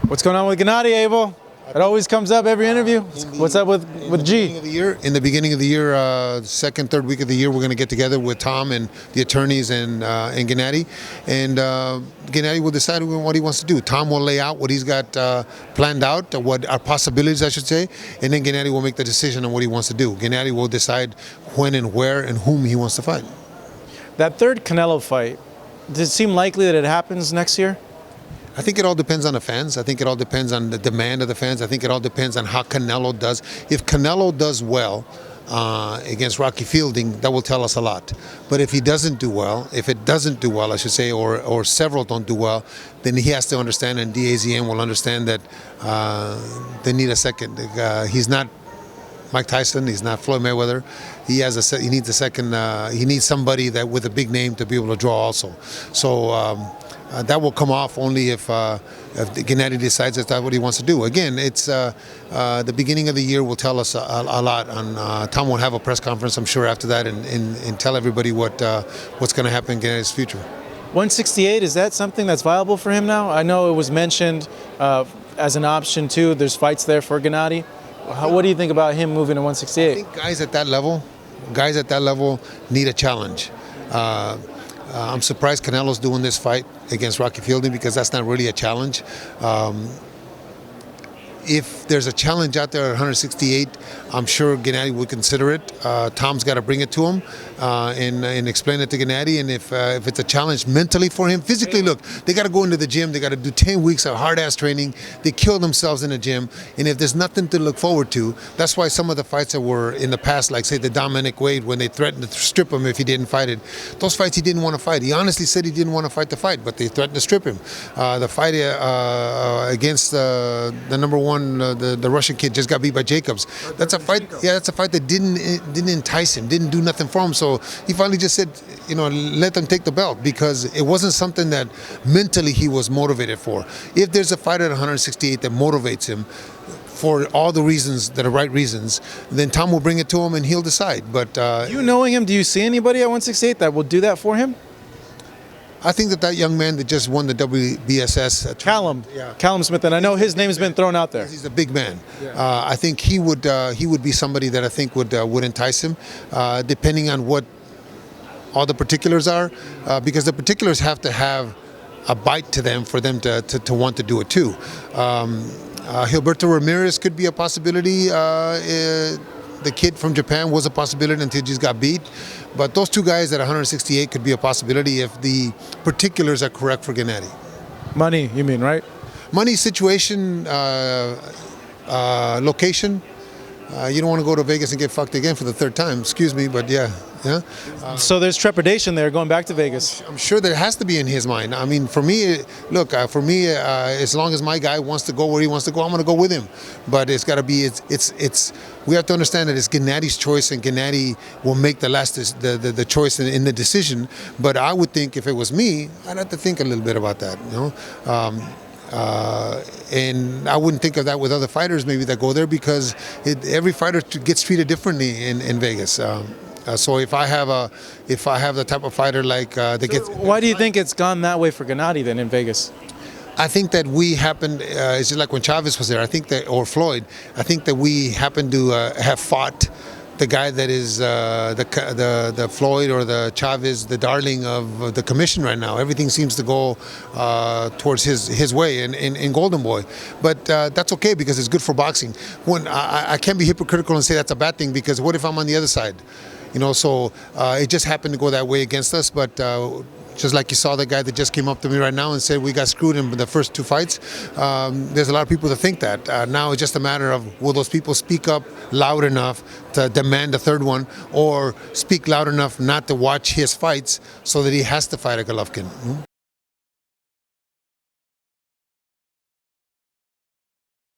What's going on with gennady, Abel? It always comes up every interview. What's up with G? In the beginning of the year, second, third week of the year, we're going to get together with Tom and the attorneys and Gennady, and Gennady will decide what he wants to do. Tom will lay out what he's got planned out, what are possibilities, I should say, and then Gennady will make the decision on what he wants to do. Gennady will decide when and where and whom he wants to fight. That third Canelo fight, does it seem likely that it happens next year? I think it all depends on the fans. I think it all depends on the demand of the fans. I think it all depends on how Canelo does. If Canelo does well against Rocky Fielding, that will tell us a lot. But if he doesn't do well, if it doesn't do well, I should say, or several don't do well, then he has to understand, and DAZN will understand that they need a second. He's not Mike Tyson. He's not Floyd Mayweather. He needs a second. He needs somebody that with a big name to be able to draw also. So. That will come off only if Gennady decides that's what he wants to do. Again, it's the beginning of the year will tell us a lot. Tom will have a press conference, I'm sure, after that, and tell everybody what's going to happen in Gennady's future. 168, is that something that's viable for him now? I know it was mentioned as an option too. There's fights there for Gennady. What do you think about him moving to 168? I think guys at that level need a challenge. I'm surprised Canelo's doing this fight against Rocky Fielding because that's not really a challenge. If there's a challenge out there at 168, I'm sure Gennady would consider it. Tom's got to bring it to him and explain it to Gennady. And if it's a challenge mentally for him, physically, look, they got to go into the gym. They got to do 10 weeks of hard-ass training. They kill themselves in the gym. And if there's nothing to look forward to, that's why some of the fights that were in the past, like say the Dominic Wade, when they threatened to strip him if he didn't fight it, those fights he didn't want to fight. He honestly said he didn't want to fight the fight, but they threatened to strip him. The fight against the number one, the Russian kid, just got beat by Jacobs. That's a fight. Yeah, that's a fight that didn't entice him, didn't do nothing for him. So he finally just said, let them take the belt because it wasn't something that mentally he was motivated for. If there's a fight at 168 that motivates him for all the reasons that are right reasons, then Tom will bring it to him and he'll decide. But you knowing him, do you see anybody at 168 that will do that for him? I think that young man that just won the WBSS, Callum, yeah. Callum Smith, and I know his name has been thrown out there. He's a big man. Yeah. I think he would be somebody that I think would entice him, depending on what all the particulars are, because the particulars have to have a bite to them for them to want to do it too. Gilberto Ramirez could be a possibility. The kid from Japan was a possibility until he just got beat. But those two guys at 168 could be a possibility if the particulars are correct for Gennady. Money, you mean, right? Money, situation, location. You don't want to go to Vegas and get fucked again for the third time. Excuse me, but yeah. So there's trepidation there going back to Vegas. I'm sure there has to be in his mind. I mean, for me, look, as long as my guy wants to go where he wants to go, I'm going to go with him. But it's got to be, we have to understand that it's Gennady's choice, and Gennady will make the choice in the decision. But I would think if it was me, I'd have to think a little bit about that, and I wouldn't think of that with other fighters maybe that go there because every fighter gets treated differently in Vegas. So if I have the type of fighter like that gets. Why do you think it's gone that way for Gennady then in Vegas? I think that we happened. It's just like when Chavez was there. I think that, or Floyd. I think that we happened to have fought the guy that is the Floyd or the Chavez, the darling of the commission right now. Everything seems to go towards his way in Golden Boy, but that's okay because it's good for boxing. When I can't be hypocritical and say that's a bad thing because what if I'm on the other side? So it just happened to go that way against us, but. Just like you saw the guy that just came up to me right now and said we got screwed in the first two fights. There's a lot of people that think that. Now it's just a matter of will those people speak up loud enough to demand a third one or speak loud enough not to watch his fights so that he has to fight a Golovkin.